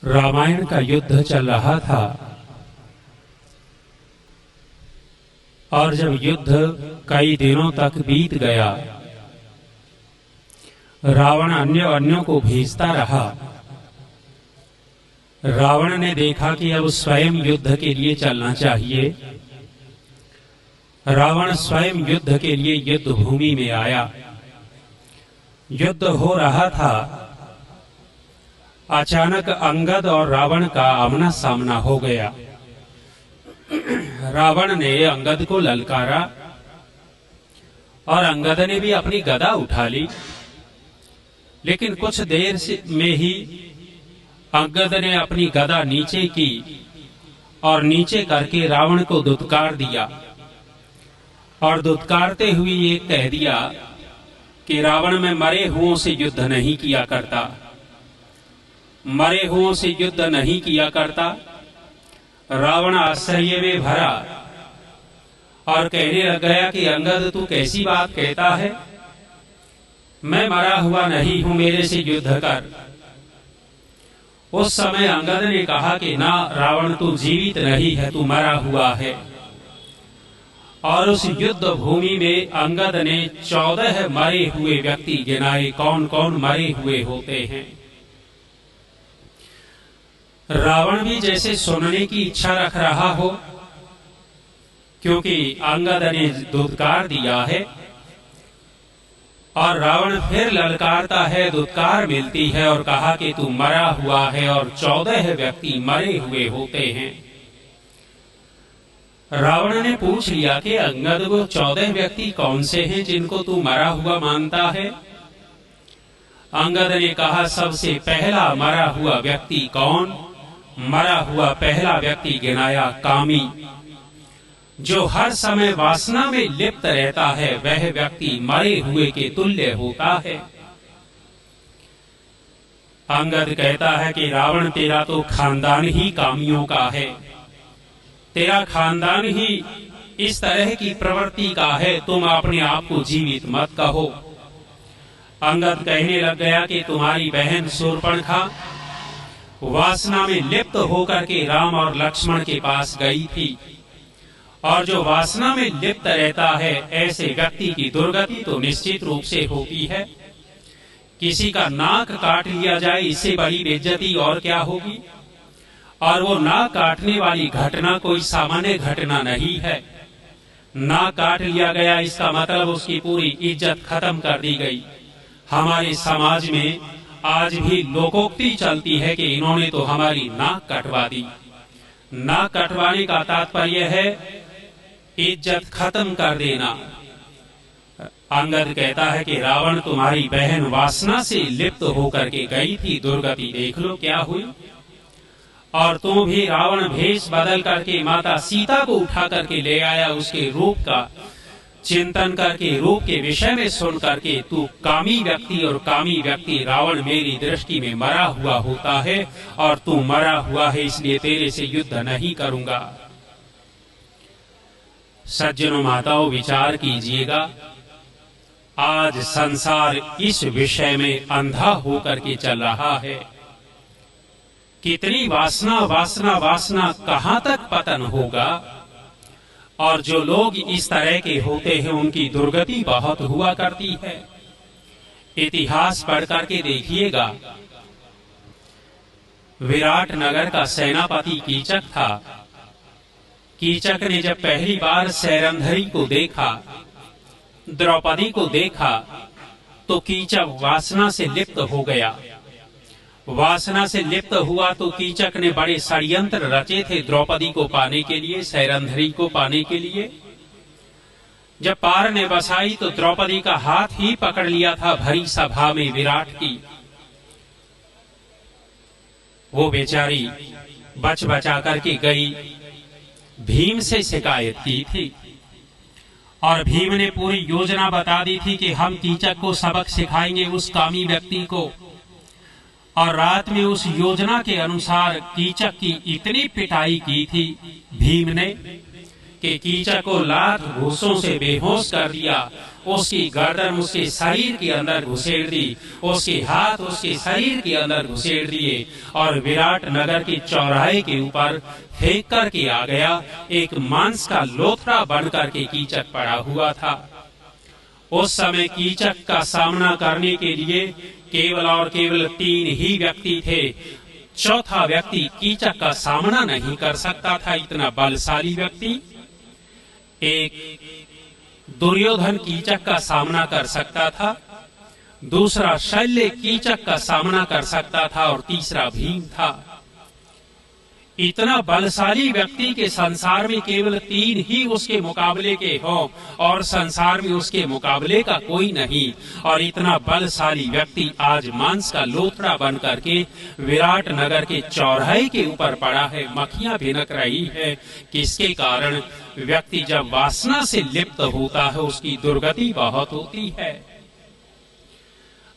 रामायण का युद्ध चल रहा था और जब युद्ध कई दिनों तक बीत गया, रावण अन्यों को भेजता रहा। रावण ने देखा कि अब स्वयं युद्ध के लिए चलना चाहिए। रावण स्वयं युद्ध के लिए युद्ध भूमि में आया। युद्ध हो रहा था। अचानक अंगद और रावण का आमना सामना हो गया। रावण ने अंगद को ललकारा और अंगद ने भी अपनी गदा उठा ली, लेकिन कुछ देर में ही अंगद ने अपनी गदा नीचे की और नीचे करके रावण को दुत्कार दिया और दुत्कारते हुए ये कह दिया कि रावण में मरे हुओं से युद्ध नहीं किया करता, मरे हुओं से युद्ध नहीं किया करता। रावण आश्चर्य में भरा और कहने लग गया कि अंगद तू कैसी बात कहता है, मैं मरा हुआ नहीं हूं, मेरे से युद्ध कर। उस समय अंगद ने कहा कि ना रावण तू जीवित नहीं है, तू मरा हुआ है। और उस युद्ध भूमि में अंगद ने 14 मरे हुए व्यक्ति गिनाए। कौन कौन मरे हुए होते हैं। रावण भी जैसे सुनने की इच्छा रख रहा हो, क्योंकि अंगद ने दुत्कार दिया है और रावण फिर ललकारता है, दुत्कार मिलती है और कहा कि तू मरा हुआ है और 14 व्यक्ति मरे हुए होते हैं। रावण ने पूछ लिया कि अंगद वो 14 व्यक्ति कौन से हैं जिनको तू मरा हुआ मानता है। अंगद ने कहा सबसे पहला मरा हुआ व्यक्ति कौन। मरा हुआ पहला व्यक्ति गिनाया कामी। जो हर समय वासना में लिप्त रहता है वह व्यक्ति मरे हुए के तुल्य होता है। अंगद कहता है कि रावण तेरा तो खानदान ही कामियों का है, तेरा खानदान ही इस तरह की प्रवृत्ति का है, तुम अपने आप को जीवित मत कहो। अंगद कहने लग गया कि तुम्हारी बहन शूर्पणखा वासना में लिप्त होकर के राम और लक्ष्मण के पास गई थी, और जो वासना में लिप्त रहता है ऐसे व्यक्ति की दुर्गति तो निश्चित रूप से होती है। किसी का नाक काट लिया जाए, इससे बड़ी बेइज्जती और क्या होगी। और वो नाक काटने वाली घटना कोई सामान्य घटना नहीं है। नाक काट लिया गया इसका मतलब उसकी पूरी इज्जत खत्म कर दी गई। हमारे समाज में आज भी लोकोक्ति चलती है कि इन्होंने तो हमारी नाक कटवा दी। नाक कटवाने का तात्पर्य है इज्जत खत्म कर देना। अंगद कहता है कि रावण तुम्हारी बहन वासना से लिप्त होकर के गई थी, दुर्गति देख लो क्या हुई। और तुम भी रावण भेष बदल करके माता सीता को उठा करके ले आया, उसके रूप का चिंतन करके, रूप के विषय में सुन करके तू कामी व्यक्ति, और कामी व्यक्ति रावण मेरी दृष्टि में मरा हुआ होता है और तू मरा हुआ है, इसलिए तेरे से युद्ध नहीं करूंगा। सज्जनों माताओं विचार कीजिएगा, आज संसार इस विषय में अंधा होकर के चल रहा है। कितनी वासना वासना वासना, कहां तक पतन होगा। और जो लोग इस तरह के होते हैं उनकी दुर्गति बहुत हुआ करती है। इतिहास पढ़ करके देखिएगा, विराट नगर का सेनापति कीचक था। कीचक ने जब पहली बार सैरंधरी को देखा, द्रौपदी को देखा, तो कीचक वासना से लिप्त हो गया। वासना से लिप्त हुआ तो कीचक ने बड़े षड्यंत्र रचे थे द्रौपदी को पाने के लिए, सैरंधरी को पाने के लिए। जब पार ने बसाई तो द्रौपदी का हाथ ही पकड़ लिया था भरी सभा में विराट की। वो बेचारी बच बचा करके गई, भीम से शिकायत की थी और भीम ने पूरी योजना बता दी थी कि हम कीचक को सबक सिखाएंगे, उस कामी व्यक्ति को। और रात में उस योजना के अनुसार कीचक की इतनी पिटाई की थी भीम ने कि कीचक को लात घूंसों से बेहोश कर दिया उसकी गर्दन उसके शरीर के अंदर घुसेड़ दी, उसके हाथ उसके शरीर के अंदर घुसेड़ दिए और विराट नगर के चौराहे के ऊपर फेंक करके आ गया। एक मांस का लोथड़ा बन करके कीचक पड़ा हुआ था। उस समय कीचक का सामना करने के लिए केवल और केवल 3 ही व्यक्ति थे। चौथा व्यक्ति कीचक का सामना नहीं कर सकता था, इतना बलशाली व्यक्ति। एक दुर्योधन कीचक का सामना कर सकता था, दूसरा शल्य कीचक का सामना कर सकता था और तीसरा भीम था। इतना बलशाली व्यक्ति के संसार में केवल 3 ही उसके मुकाबले के हों और संसार में उसके मुकाबले का कोई नहीं। और इतना बलशाली व्यक्ति आज मांस का लोथड़ा बन करके विराट नगर के चौराहे के ऊपर पड़ा है। मक्खियां भिनक रही है। किसके कारण? व्यक्ति जब वासना से लिप्त होता है उसकी दुर्गति बहुत होती है।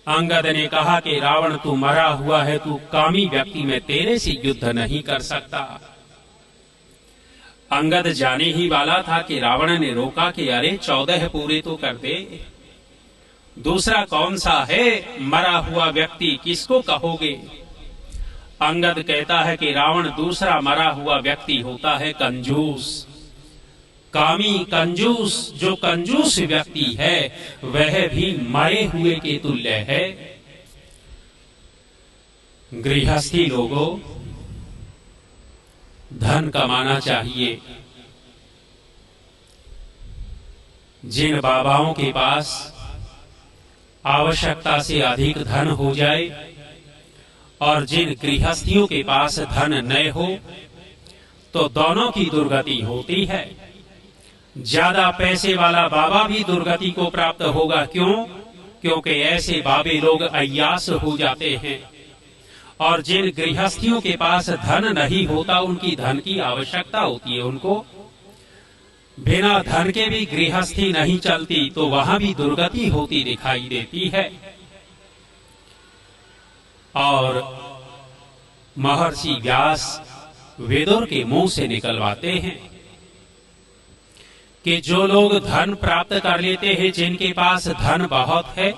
अंगद ने कहा कि रावण तू मरा हुआ है, तू कामी व्यक्ति, मैं तेरे से युद्ध नहीं कर सकता। अंगद जाने ही वाला था कि रावण ने रोका कि अरे 14 पूरे तो कर दे। दूसरा कौन सा है मरा हुआ व्यक्ति, किसको कहोगे? अंगद कहता है कि रावण दूसरा मरा हुआ व्यक्ति होता है कंजूस, कामी कंजूस। जो कंजूस व्यक्ति है वह भी मरे हुए के तुल्य है। गृहस्थी लोगों, धन कमाना चाहिए। जिन बाबाओं के पास आवश्यकता से अधिक धन हो जाए और जिन गृहस्थियों के पास धन न हो तो दोनों की दुर्गति होती है। ज्यादा पैसे वाला बाबा भी दुर्गति को प्राप्त होगा। क्यों? क्योंकि ऐसे बाबे लोग अय्यास हो जाते हैं। और जिन गृहस्थियों के पास धन नहीं होता उनकी धन की आवश्यकता होती है। उनको बिना धन के भी गृहस्थी नहीं चलती तो वहां भी दुर्गति होती दिखाई देती है। और महर्षि व्यास वेदों के मुंह से निकलवाते हैं कि जो लोग धन प्राप्त कर लेते हैं, जिनके पास धन बहुत है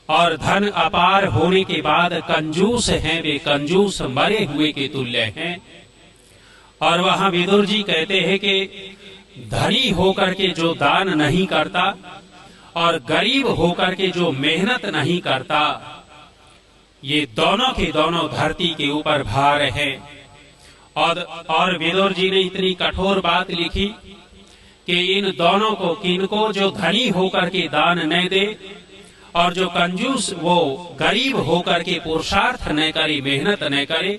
और धन अपार होने के बाद कंजूस हैं, वे कंजूस मरे हुए के तुल्य हैं। और वहां विदुर जी कहते हैं कि धनी होकर के जो दान नहीं करता और गरीब होकर के जो मेहनत नहीं करता, ये दोनों के दोनों धरती के ऊपर भार है। और विदुर जी ने इतनी कठोर बात लिखी कि इन दोनों को, किनको, जो धनी होकर के दान न दे और जो कंजूस वो गरीब होकर के पुरुषार्थ न करे, मेहनत न करे,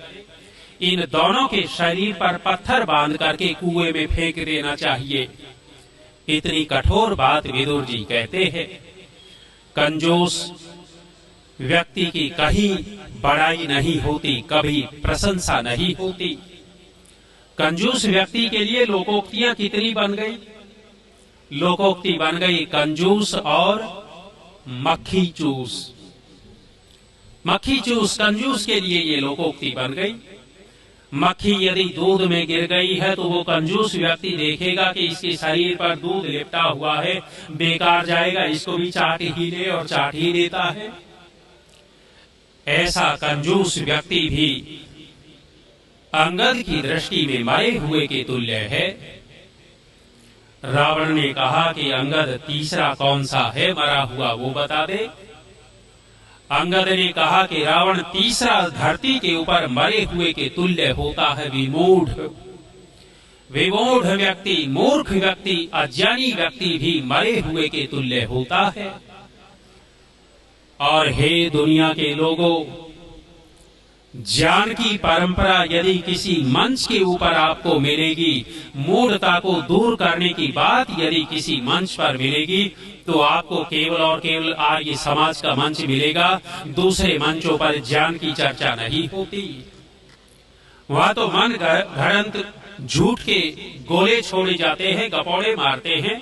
इन दोनों के शरीर पर पत्थर बांध करके कुएं में फेंक देना चाहिए। इतनी कठोर बात विदुर जी कहते हैं। कंजूस व्यक्ति की कहीं बड़ाई नहीं होती, कभी प्रशंसा नहीं होती। कंजूस व्यक्ति के लिए लोकोक्तियां कितनी बन गई? लोकोक्ति बन गई कंजूस और मक्खी चूस। मक्खी चूस कंजूस के लिए ये लोकोक्ति बन गई। मक्खी यदि दूध में गिर गई है तो वो कंजूस व्यक्ति देखेगा कि इसके शरीर पर दूध लिपटा हुआ है, बेकार जाएगा, इसको भी चाट ही ले, और चाट ही देता है। ऐसा कंजूस व्यक्ति भी अंगद की दृष्टि में मरे हुए के तुल्य है। रावण ने कहा कि अंगद तीसरा कौन सा है मरा हुआ, वो बता दे। अंगद ने कहा कि रावण तीसरा धरती के ऊपर मरे हुए के तुल्य होता है विमूढ़। विमूढ़ व्यक्ति, मूर्ख व्यक्ति, अज्ञानी व्यक्ति भी मरे हुए के तुल्य होता है। और हे दुनिया के लोगों, ज्ञान की परंपरा यदि किसी मंच के ऊपर आपको मिलेगी, मूढ़ता को दूर करने की बात यदि किसी मंच पर मिलेगी, तो आपको केवल और केवल आर्य समाज का मंच मिलेगा। दूसरे मंचों पर ज्ञान की चर्चा नहीं होती। वहां तो मन घड़ंत झूठ के गोले छोड़े जाते हैं, गपौड़े मारते हैं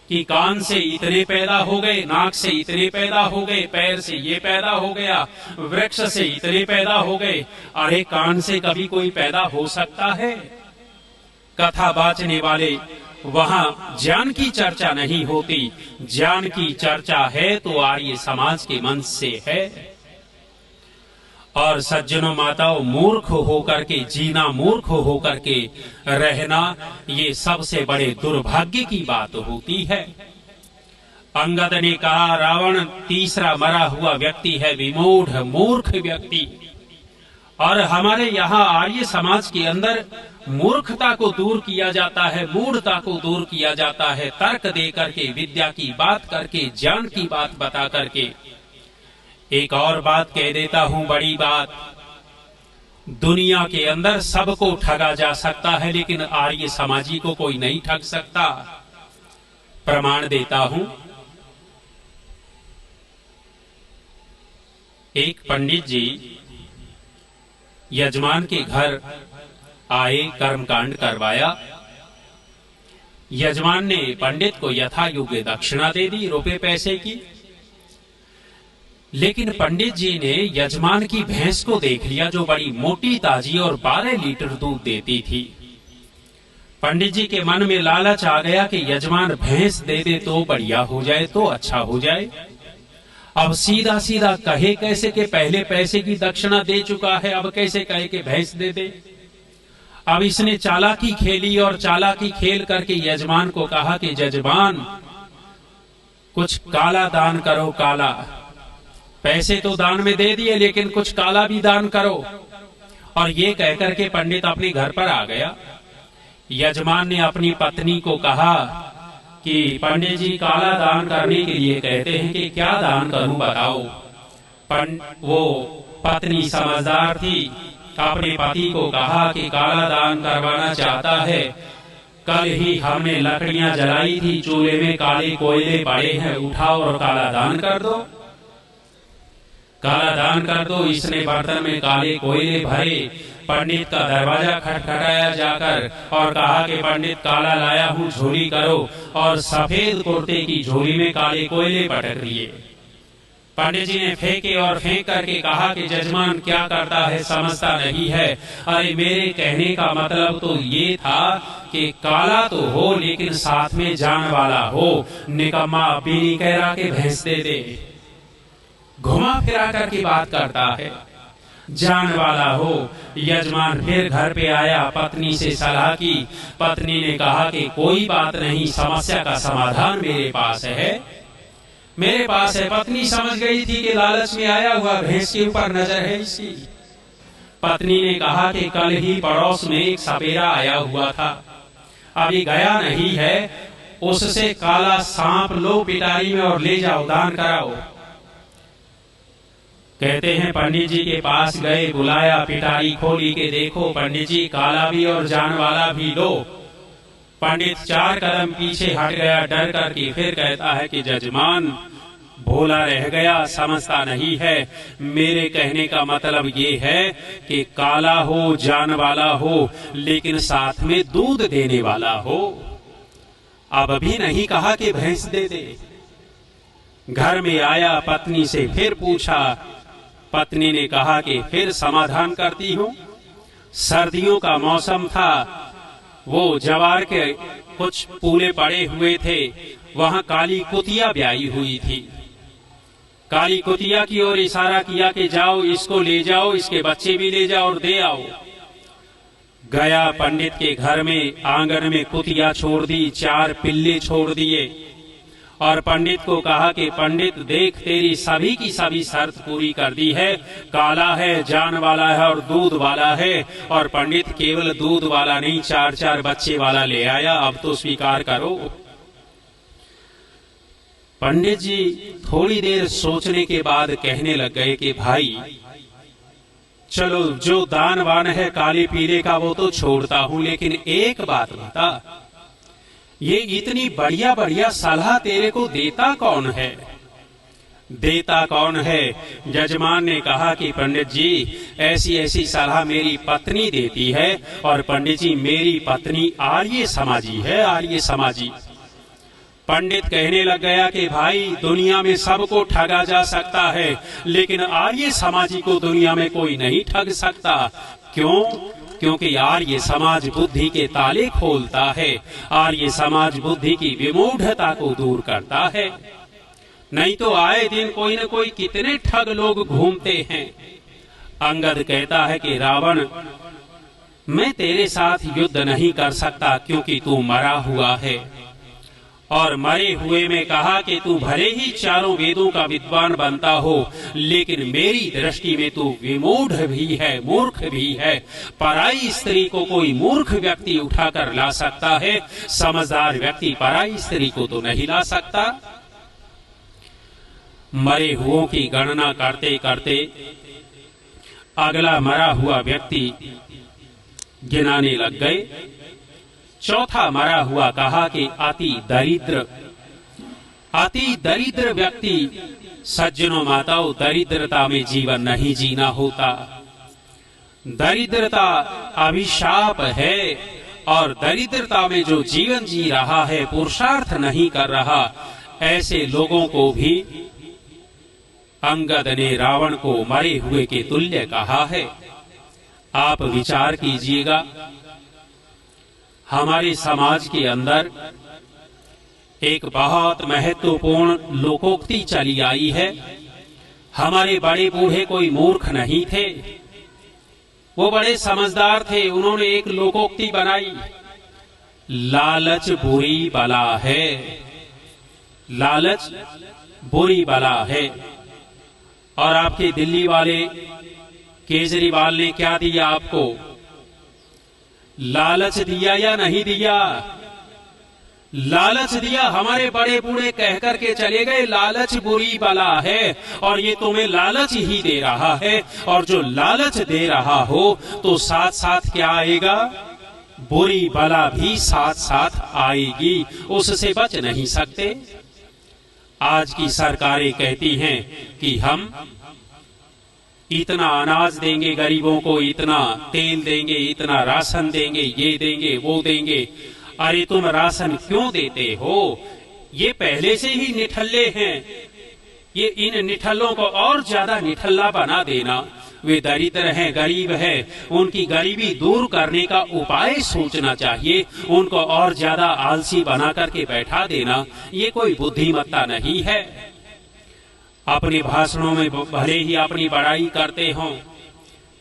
कि कान से इतने पैदा हो गए, नाक से इतने पैदा हो गए, पैर से ये पैदा हो गया, वृक्ष से इतने पैदा हो गए। अरे कान से कभी कोई पैदा हो सकता है? कथा बाचने वाले वहां ज्ञान की चर्चा नहीं होती। ज्ञान की चर्चा है तो आर्य समाज के मंच से है। और सज्जनों माताओं, मूर्ख होकर के जीना, मूर्ख होकर के रहना, ये सबसे बड़े दुर्भाग्य की बात होती है। अंगद ने कहा, रावण तीसरा मरा हुआ व्यक्ति है, विमूढ़ मूर्ख व्यक्ति। और हमारे यहाँ आर्य समाज के अंदर मूर्खता को दूर किया जाता है, मूढ़ता को दूर किया जाता है, तर्क दे करके, विद्या की बात करके, ज्ञान की बात बता करके। एक और बात कह देता हूं, बड़ी बात, दुनिया के अंदर सबको ठगा जा सकता है, लेकिन आर्य समाजी को कोई नहीं ठग सकता। प्रमाण देता हूं। एक पंडित जी यजमान के घर आए, कर्मकांड करवाया। यजमान ने पंडित को यथा योग्य दक्षिणा दे दी, रुपए पैसे की। लेकिन पंडित जी ने यजमान की भैंस को देख लिया, जो बड़ी मोटी ताजी और 12 लीटर दूध देती थी। पंडित जी के मन में लालच आ गया कि यजमान भैंस दे दे तो बढ़िया हो जाए, तो अच्छा हो जाए। अब सीधा सीधा कहे कैसे कि पहले पैसे की दक्षिणा दे चुका है, अब कैसे कहे कि भैंस दे दे। अब इसने चालाकी खेली और चालाकी खेल करके यजमान को कहा कि यजमान कुछ काला दान करो, काला। पैसे तो दान में दे दिए, लेकिन कुछ काला भी दान करो। और ये कहकर के पंडित अपने घर पर आ गया। यजमान ने अपनी पत्नी को कहा कि पंडित जी काला दान करने के लिए कहते हैं कि क्या दान करूं बताओ। वो पत्नी समझदार थी, अपने पति को कहा कि काला दान करवाना चाहता है, कल ही हमने लकड़ियां जलाई थी, चूल्हे में काले कोयले पड़े हैं, उठाओ और काला दान कर दो, काला दान कर दो। इसने बर्तन में काले कोयले भरे, पंडित का दरवाजा खटखटाया जाकर और कहा कि पंडित काला लाया हूँ, झोली करो। और सफेद कुर्ते की झोली में काले कोयले पटक दिए। पंडित जी ने फेंके और फेंक करके कहा कि जजमान क्या करता है, समझता नहीं है। अरे मेरे कहने का मतलब तो ये था कि काला तो हो, लेकिन साथ में जान वाला हो। निकम्मा बीनी कह रहा कि भैंस दे दे, घुमा फिरा करके बात करता है, जान वाला हो। यजमान फिर घर पे आया, पत्नी से सलाह की। पत्नी ने कहा कि कोई बात नहीं, समस्या का समाधान मेरे पास है, मेरे पास है। पत्नी समझ गई थी कि लालच में आया हुआ भैंस के ऊपर नजर है इसकी। पत्नी ने कहा कि कल ही पड़ोस में एक सपेरा आया हुआ था, अभी गया नहीं है, उससे काला सांप लो पिटारी में और ले जाओ, दान कराओ। कहते हैं पंडित जी के पास गए, बुलाया, पिटारी खोली के देखो पंडित जी काला भी और जान वाला भी लो। पंडित 4 कदम पीछे हट गया डर करके। फिर कहता है कि जजमान भोला रह गया, समझता नहीं है। मेरे कहने का मतलब ये है कि काला हो, जान वाला हो, लेकिन साथ में दूध देने वाला हो। अब भी नहीं कहा कि भैंस दे दे। घर में आया, पत्नी से फिर पूछा। पत्नी ने कहा कि फिर समाधान करती हूँ। सर्दियों का मौसम था, वो जवार के कुछ पूले पड़े हुए थे, वहां काली कुतिया ब्याई हुई थी। काली कुतिया की ओर इशारा किया कि जाओ इसको ले जाओ, इसके बच्चे भी ले जाओ और दे आओ। गया पंडित के घर में, आंगन में कुतिया छोड़ दी, 4 पिल्ले छोड़ दिए और पंडित को कहा कि पंडित देख तेरी सभी की सभी शर्त पूरी कर दी है, काला है, जान वाला है और दूध वाला है। और पंडित केवल दूध वाला नहीं, 4-4 बच्चे वाला ले आया, अब तो स्वीकार करो। पंडित जी थोड़ी देर सोचने के बाद कहने लग गए कि भाई चलो जो दान वान है काले पीले का वो तो छोड़ता हूं, लेकिन एक बात बता, ये इतनी बढ़िया बढ़िया सलाह तेरे को देता कौन है? देता कौन है? जजमान ने कहा कि पंडित जी ऐसी ऐसी सलाह मेरी पत्नी देती है। और पंडित जी मेरी पत्नी आर्य समाजी है, आर्य समाजी। पंडित कहने लग गया कि भाई दुनिया में सबको ठगा जा सकता है, लेकिन आर्य समाजी को दुनिया में कोई नहीं ठग सकता। क्यों? क्योंकि आर्य समाज बुद्धि के ताले खोलता है, आर्य समाज बुद्धि की विमूढ़ता को दूर करता है। नहीं तो आए दिन कोई न कोई कितने ठग लोग घूमते हैं। अंगद कहता है कि रावण, मैं तेरे साथ युद्ध नहीं कर सकता क्योंकि तू मरा हुआ है, और मरे हुए में कहा कि तू भले ही चारों वेदों का विद्वान बनता हो, लेकिन मेरी दृष्टि में तू विमूढ़ भी है, मूर्ख भी है। पराई स्त्री को कोई मूर्ख व्यक्ति उठाकर ला सकता है, समझदार व्यक्ति पराई स्त्री को तो नहीं ला सकता। मरे हुओं की गणना करते करते अगला मरा हुआ व्यक्ति गिनाने लग गए। चौथा मरा हुआ कहा कि अति दरिद्र व्यक्ति, सज्जनों माताओं, दरिद्रता में जीवन नहीं जीना होता। दरिद्रता अभिशाप है, और दरिद्रता में जो जीवन जी रहा है, पुरुषार्थ नहीं कर रहा, ऐसे लोगों को भी अंगद ने रावण को मरे हुए के तुल्य कहा है। आप विचार कीजिएगा, हमारे समाज के अंदर एक बहुत महत्वपूर्ण लोकोक्ति चली आई है। हमारे बड़े बूढ़े कोई मूर्ख नहीं थे, वो बड़े समझदार थे। उन्होंने एक लोकोक्ति बनाई, लालच बुरी बला है, लालच बुरी बला है। और आपके दिल्ली वाले केजरीवाल ने क्या दिया आपको? लालच दिया या नहीं दिया? लालच दिया। हमारे बड़े बूढ़े कह करके चले गए, लालच बुरी बला है, और ये तुम्हें लालच ही दे रहा है। और जो लालच दे रहा हो तो साथ साथ क्या आएगा? बुरी बला भी साथ साथ आएगी, उससे बच नहीं सकते। आज की सरकारें कहती हैं कि हम इतना अनाज देंगे गरीबों को, इतना तेल देंगे, इतना राशन देंगे, ये देंगे, वो देंगे। अरे तुम राशन क्यों देते हो? ये पहले से ही निठल्ले हैं, ये इन निठल्लों को और ज्यादा निठल्ला बना देना। वे दरिद्र हैं, गरीब हैं, उनकी गरीबी दूर करने का उपाय सोचना चाहिए। उनको और ज्यादा आलसी बना करके बैठा देना, ये कोई बुद्धिमत्ता नहीं है। अपने भाषणों में भले ही अपनी बड़ाई करते हों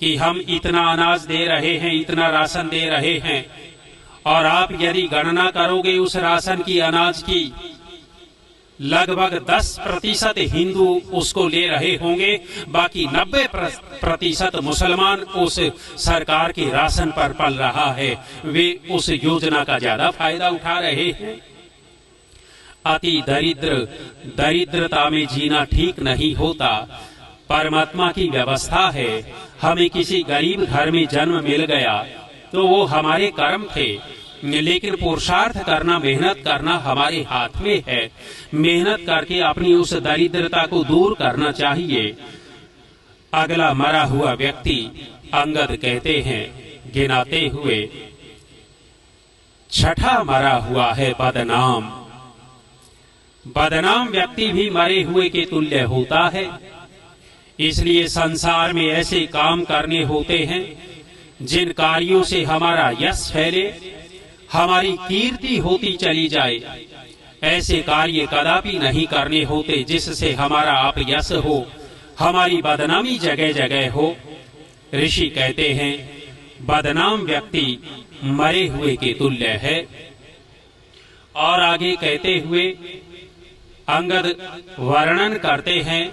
कि हम इतना अनाज दे रहे हैं, इतना राशन दे रहे हैं, और आप यदि गणना करोगे उस राशन की, अनाज की, लगभग 10% हिंदू उसको ले रहे होंगे, बाकी 90% मुसलमान उस सरकार के राशन पर पल रहा है। वे उस योजना का ज्यादा फायदा उठा रहे हैं। अति दरिद्रता में जीना ठीक नहीं होता। परमात्मा की व्यवस्था है, हमें किसी गरीब घर में जन्म मिल गया तो वो हमारे कर्म थे, लेकिन पुरुषार्थ करना, मेहनत करना हमारे हाथ में है। मेहनत करके अपनी उस दरिद्रता को दूर करना चाहिए। अगला मरा हुआ व्यक्ति अंगद कहते हैं गिनाते हुए, छठा मरा हुआ है बदनाम। बदनाम व्यक्ति भी मरे हुए के तुल्य होता है। इसलिए संसार में ऐसे काम करने होते हैं जिन कार्यों से हमारा यश फैले, हमारी कीर्ति होती चली जाए। ऐसे कार्य कदापि नहीं करने होते जिससे हमारा अपयश हो, हमारी बदनामी जगह जगह हो। ऋषि कहते हैं बदनाम व्यक्ति मरे हुए के तुल्य है। और आगे कहते हुए अंगद वर्णन करते हैं,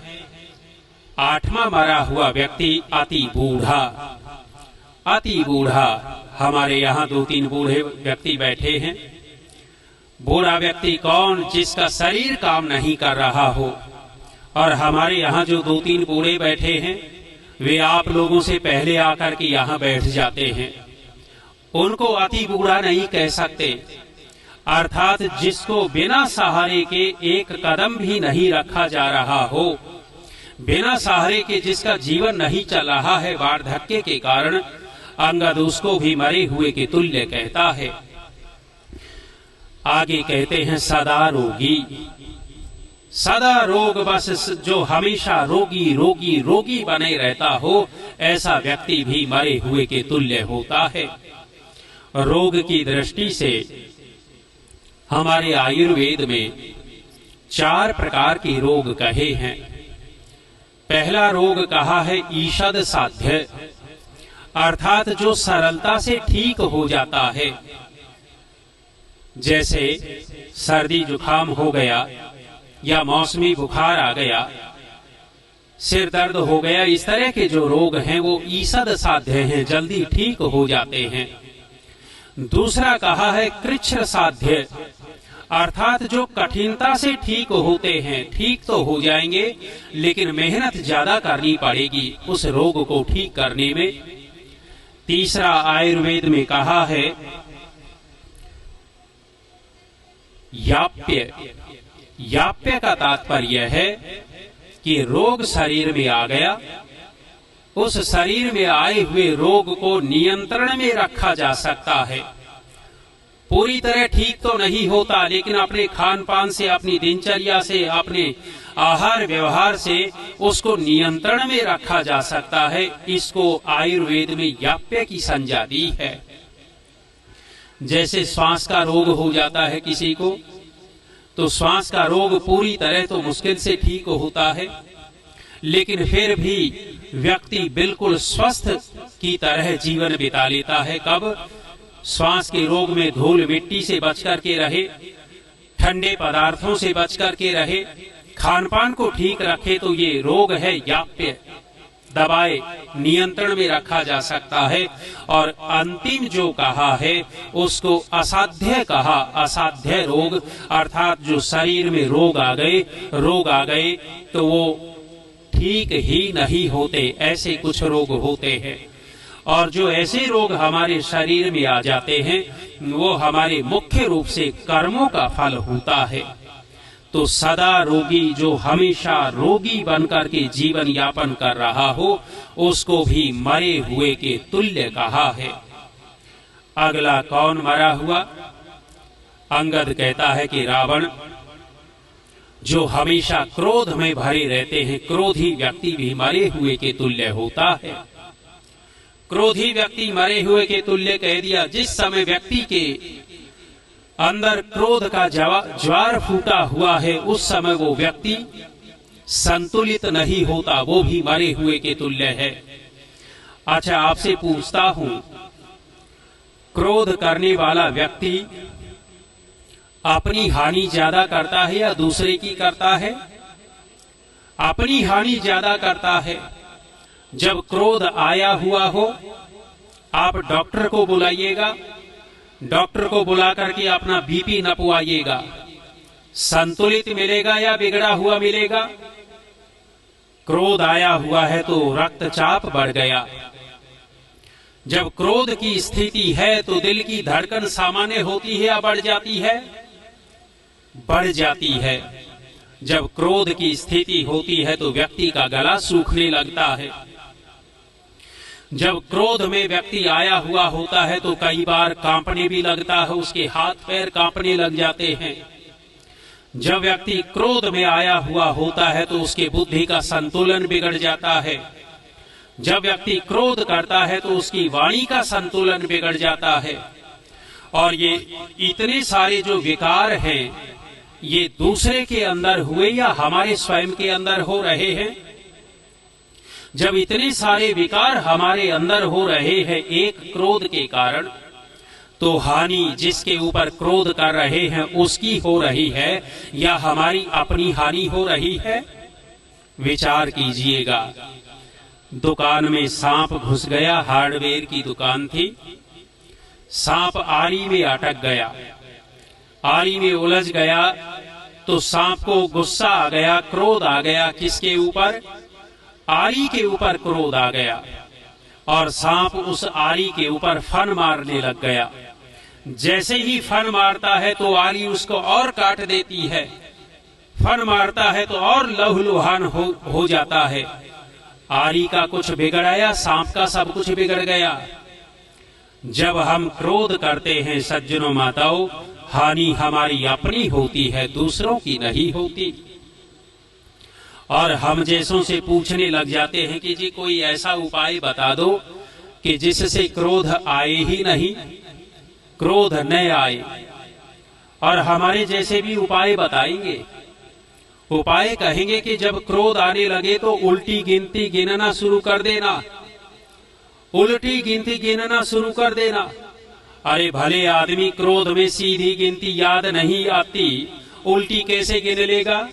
आठवां मरा हुआ व्यक्ति अति बूढ़ा। अति बूढ़ा, हमारे यहाँ 2-3 बूढ़े व्यक्ति बैठे हैं। बूढ़ा व्यक्ति कौन? जिसका शरीर काम नहीं कर रहा हो। और हमारे यहाँ जो 2-3 बूढ़े बैठे हैं, वे आप लोगों से पहले आकर के यहाँ बैठ जाते हैं। उनको अति बूढ़ा नहीं कह सकते। अर्थात जिसको बिना सहारे के एक कदम भी नहीं रखा जा रहा हो, बिना सहारे के जिसका जीवन नहीं चल रहा है वार्धक्य के कारण, अंगद उसको भी मरे हुए के तुल्य कहता है। आगे कहते हैं सदा रोगी। सदा रोग बस जो हमेशा रोगी रोगी रोगी बने रहता हो, ऐसा व्यक्ति भी मरे हुए के तुल्य होता है। रोग की दृष्टि से हमारे आयुर्वेद में 4 प्रकार के रोग कहे हैं। पहला रोग कहा है ईषद साध्य, अर्थात जो सरलता से ठीक हो जाता है। जैसे सर्दी जुकाम हो गया या मौसमी बुखार आ गया, सिर दर्द हो गया, इस तरह के जो रोग हैं वो ईषद साध्य हैं, जल्दी ठीक हो जाते हैं। दूसरा कहा है कृच्छ्र साध्य, अर्थात जो कठिनता से ठीक होते हैं, ठीक तो हो जाएंगे लेकिन मेहनत ज्यादा करनी पड़ेगी उस रोग को ठीक करने में। तीसरा आयुर्वेद में कहा है याप्य। याप्य का तात्पर्य है कि रोग शरीर में आ गया, उस शरीर में आए हुए रोग को नियंत्रण में रखा जा सकता है। पूरी तरह ठीक तो नहीं होता, लेकिन अपने खान पान से, अपनी दिनचर्या से, अपने आहार व्यवहार से उसको नियंत्रण में रखा जा सकता है। इसको आयुर्वेद में याप्य की संज्ञा दी है। जैसे श्वास का रोग हो जाता है किसी को, तो श्वास का रोग पूरी तरह तो मुश्किल से ठीक होता है, लेकिन फिर भी व्यक्ति बिल्कुल स्वस्थ की तरह जीवन बिता लेता है। कब? श्वास के रोग में धूल मिट्टी से बच करके रहे, ठंडे पदार्थों से बच करके रहे, खान पान को ठीक रखे, तो ये रोग है याप्य, दबाए नियंत्रण में रखा जा सकता है। और अंतिम जो कहा है उसको असाध्य कहा। असाध्य रोग अर्थात जो शरीर में रोग आ गए तो वो ठीक ही नहीं होते, ऐसे कुछ रोग होते हैं। और जो ऐसे रोग हमारे शरीर में आ जाते हैं वो हमारे मुख्य रूप से कर्मों का फल होता है। तो सदा रोगी जो हमेशा रोगी बनकर के जीवन यापन कर रहा हो, उसको भी मरे हुए के तुल्य कहा है। अगला कौन मरा हुआ? अंगद कहता है कि रावण, जो हमेशा क्रोध में भरे रहते हैं, क्रोधी व्यक्ति भी मरे हुए के तुल्य होता है। क्रोधी व्यक्ति मरे हुए के तुल्य कह दिया। जिस समय व्यक्ति के अंदर क्रोध का ज्वार फूटा हुआ है, उस समय वो व्यक्ति संतुलित नहीं होता, वो भी मरे हुए के तुल्य है। अच्छा, आपसे पूछता हूं, क्रोध करने वाला व्यक्ति अपनी हानि ज्यादा करता है या दूसरे की करता है? अपनी हानि ज्यादा करता है। जब क्रोध आया हुआ हो, आप डॉक्टर को बुलाइएगा, डॉक्टर को बुला करके अपना बीपी नपवाइएगा, संतुलित मिलेगा या बिगड़ा हुआ मिलेगा? क्रोध आया हुआ है तो रक्तचाप बढ़ गया। जब क्रोध की स्थिति है तो दिल की धड़कन सामान्य होती है या बढ़ जाती है? बढ़ जाती है। जब क्रोध की स्थिति होती है तो व्यक्ति का गला सूखने लगता है। जब क्रोध में व्यक्ति आया हुआ होता है तो कई बार कांपने भी लगता है, उसके हाथ पैर कांपने लग जाते हैं। जब व्यक्ति क्रोध में आया हुआ होता है तो उसके बुद्धि का संतुलन बिगड़ जाता है। जब व्यक्ति क्रोध करता है तो उसकी वाणी का संतुलन बिगड़ जाता है। और ये इतने सारे जो विकार हैं, ये दूसरे के अंदर हुए या हमारे स्वयं के अंदर हो रहे हैं? जब इतने सारे विकार हमारे अंदर हो रहे हैं एक क्रोध के कारण, तो हानि जिसके ऊपर क्रोध कर रहे हैं उसकी हो रही है या हमारी अपनी हानि हो रही है? विचार कीजिएगा। दुकान में सांप घुस गया, हार्डवेयर की दुकान थी, सांप आरी में अटक गया, आरी में उलझ गया, तो सांप को गुस्सा आ गया, क्रोध आ गया। किसके ऊपर? आरी के ऊपर क्रोध आ गया और सांप उस आरी के ऊपर फन मारने लग गया। जैसे ही फन मारता है तो आरी उसको और काट देती है, फन मारता है तो और लहूलुहान हो जाता है। आरी का कुछ बिगड़ाया, सांप का सब कुछ बिगड़ गया। जब हम क्रोध करते हैं सज्जनों माताओं, हानि हमारी अपनी होती है, दूसरों की नहीं होती। और हम जैसों से पूछने लग जाते हैं कि जी कोई ऐसा उपाय बता दो कि जिससे क्रोध आए ही नहीं, क्रोध न आए। और हमारे जैसे भी उपाय बताएंगे, उपाय कहेंगे कि जब क्रोध आने लगे तो उल्टी गिनती गिनना शुरू कर देना, उल्टी गिनती गिनना शुरू कर देना। अरे भले आदमी क्रोध में सीधी गिनती याद नहीं आती, उल्टी कैसे गिन लेगा।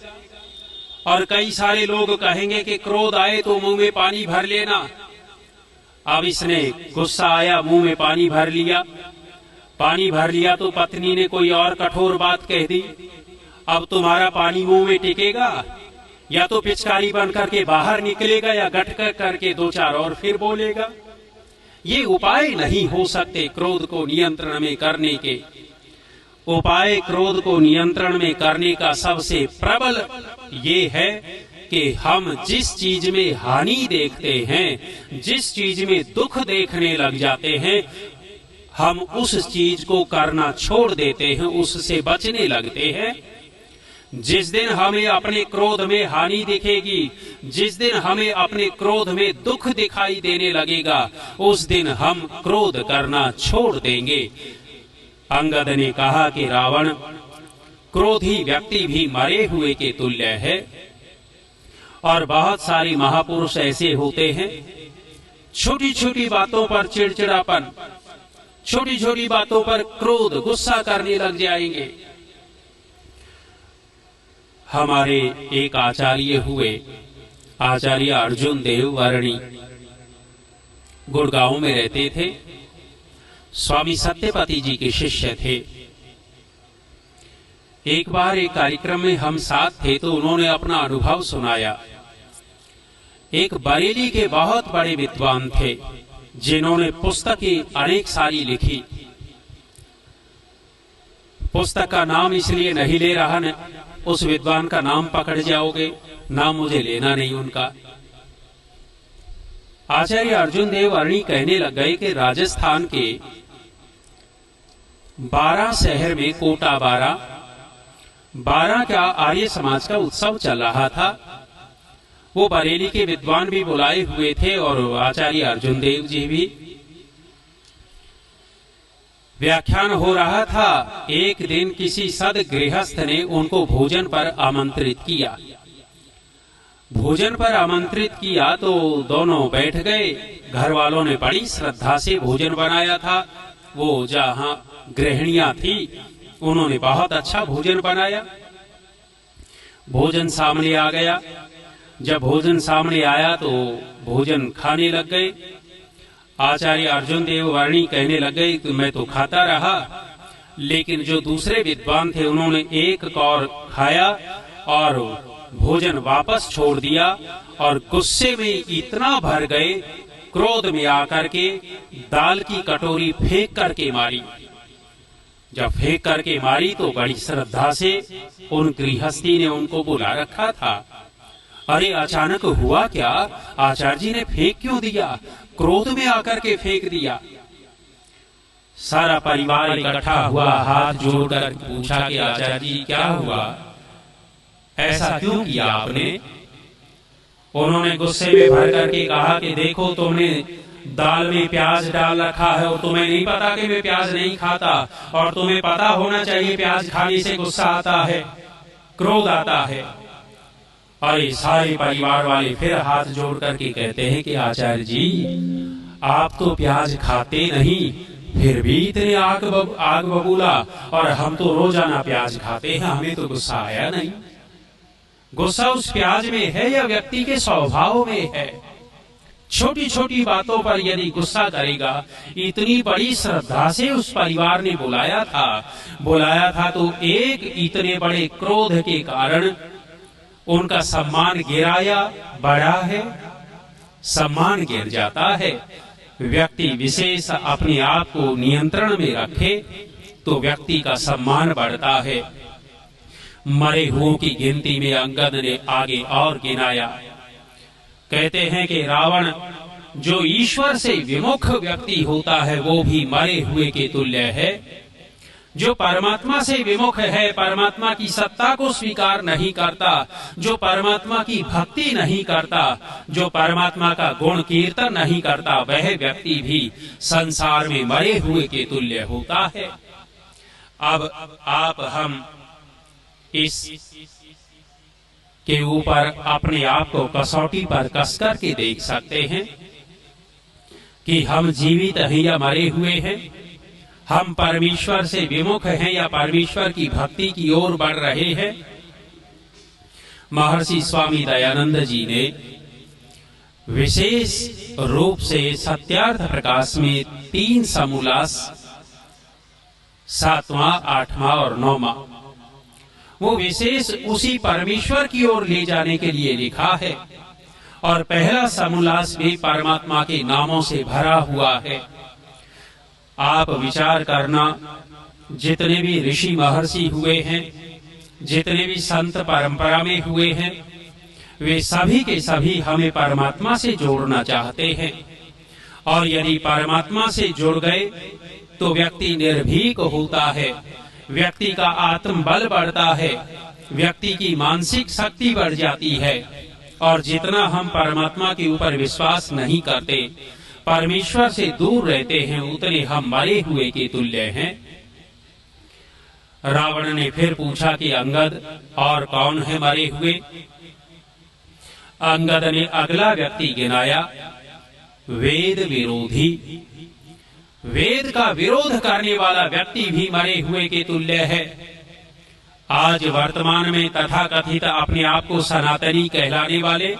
और कई सारे लोग कहेंगे कि क्रोध आए तो मुंह में पानी भर लेना। अब इसने गुस्सा आया, मुंह में पानी भर लिया, पानी भर लिया तो पत्नी ने कोई और कठोर बात कह दी। अब तुम्हारा पानी मुंह में टिकेगा, या तो पिचकारी बन करके बाहर निकलेगा, या गटकर करके दो चार और फिर बोलेगा। ये उपाय नहीं हो सकते क्रोध को नियंत्रण में करने के। उपाय क्रोध को नियंत्रण में करने का सबसे प्रबल ये है कि हम जिस चीज में हानि देखते हैं, जिस चीज में दुख देखने लग जाते हैं, हम उस चीज को करना छोड़ देते हैं, उससे बचने लगते हैं। जिस दिन हमें अपने क्रोध में हानि दिखेगी, जिस दिन हमें अपने क्रोध में दुख दिखाई देने लगेगा, उस दिन हम क्रोध करना छोड़ देंगे। अंगद ने कहा कि रावण, क्रोधी व्यक्ति भी मरे हुए के तुल्य है। और बहुत सारे महापुरुष ऐसे होते हैं, छोटी छोटी बातों पर चिड़चिड़ापन, छोटी छोटी बातों पर क्रोध, गुस्सा करने लग जाएंगे। हमारे एक आचार्य हुए, आचार्य अर्जुन देव वर्णी, गुड़गांव में रहते थे, स्वामी सत्यपति जी के शिष्य थे। एक बार एक कार्यक्रम में हम साथ थे तो उन्होंने अपना अनुभव सुनाया। एक बरेली के बहुत बड़े विद्वान थे जिन्होंने पुस्तकें अनेक सारी लिखी। पुस्तक का नाम इसलिए नहीं ले रहा, न उस विद्वान का नाम पकड़ जाओगे, नाम मुझे लेना नहीं उनका। आचार्य अर्जुन देव वर्णी कहने लग गए कि राजस्थान के 12 शहर में कोटा 12 का आर्य समाज का उत्सव चल रहा था। वो बरेली के विद्वान भी बुलाए हुए थे और आचार्य अर्जुन देव जी भी। व्याख्यान हो रहा था। एक दिन किसी सद्गृहस्थ ने उनको भोजन पर आमंत्रित किया। भोजन पर आमंत्रित किया तो दोनों बैठ गए। घर वालों ने बड़ी श्रद्धा से भोजन बनाया था। वो जहां गृहिणियां थी उन्होंने बहुत अच्छा भोजन बनाया। भोजन सामने आ गया। जब भोजन सामने आया तो भोजन खाने लग गए। आचार्य अर्जुन देव वर्णी कहने लग गए कि मैं तो खाता रहा, लेकिन जो दूसरे विद्वान थे उन्होंने एक कौर खाया और भोजन वापस छोड़ दिया और गुस्से में इतना भर गए, क्रोध में आकर के दाल की कटोरी फेंक करके मारी। जब फेंक करके मारी तो बड़ी श्रद्धा से उन गृहस्थी ने उनको बुला रखा था। अरे अचानक हुआ क्या? आचार्य जी ने फेंक क्यों दिया? क्रोध में आकर के फेंक दिया। सारा परिवार इकट्ठा हुआ, हाथ जोड़कर पूछा कि आचार्य जी क्या हुआ, ऐसा क्यों किया आपने? उन्होंने गुस्से में भर करके कहा कि देखो तुमने दाल में प्याज डाल रखा है और तुम्हें नहीं पता कि मैं प्याज नहीं खाता, और तुम्हें पता होना चाहिए प्याज खाने से गुस्सा आता है, क्रोध आता है। और ये सारे परिवार वाले फिर हाथ जोड़ करके कहते हैं कि आचार्य जी आप तो प्याज खाते नहीं, फिर भी इतने आग बबूला, और हम तो रोजाना प्याज खाते हैं, हमें तो गुस्सा आया नहीं। गुस्सा उस प्याज में है या व्यक्ति के स्वभाव में है? छोटी छोटी बातों पर यदि गुस्सा करेगा, इतनी बड़ी श्रद्धा से उस परिवार ने बुलाया था तो एक इतने बड़े क्रोध के कारण उनका सम्मान गिराया बढ़ा है। सम्मान गिर जाता है। व्यक्ति विशेष अपने आप को नियंत्रण में रखे तो व्यक्ति का सम्मान बढ़ता है। मरे हुओं की गिनती में अंगद ने आगे और गिनाया। कहते हैं कि रावण जो ईश्वर से विमुख व्यक्ति होता है वो भी मरे हुए के तुल्य है। जो परमात्मा से विमुख है, परमात्मा की सत्ता को स्वीकार नहीं करता, जो परमात्मा की भक्ति नहीं करता, जो परमात्मा का गुण कीर्तन नहीं करता, वह व्यक्ति भी संसार में मरे हुए के तुल्य होता है। अब आप हम इस के ऊपर अपने आप को कसौटी पर कस करके देख सकते हैं कि हम जीवित हैं या मरे हुए हैं, हम परमेश्वर से विमुख हैं या परमेश्वर की भक्ति की ओर बढ़ रहे हैं। महर्षि स्वामी दयानंद जी ने विशेष रूप से सत्यार्थ प्रकाश में 3 समोल्लास 7वां, 8वां और 9वां वो विशेष उसी परमेश्वर की ओर ले जाने के लिए लिखा है। और पहला समोल्लास भी परमात्मा के नामों से भरा हुआ है। आप विचार करना, जितने भी ऋषि महर्षि हुए हैं, जितने भी संत परंपरा में हुए हैं, वे सभी के सभी हमें परमात्मा से जोड़ना चाहते हैं। और यदि परमात्मा से जुड़ गए तो व्यक्ति निर्भीक होता है, व्यक्ति का आत्मबल बढ़ता है, व्यक्ति की मानसिक शक्ति बढ़ जाती है। और जितना हम परमात्मा के ऊपर विश्वास नहीं करते, परमेश्वर से दूर रहते हैं, उतने हम मरे हुए के तुल्य हैं। रावण ने फिर पूछा कि अंगद और कौन है मरे हुए? अंगद ने अगला व्यक्ति गिनाया, वेद विरोधी। वेद का विरोध करने वाला व्यक्ति भी मरे हुए के तुल्य है। आज वर्तमान में तथाकथित अपने आप को सनातनी कहलाने वाले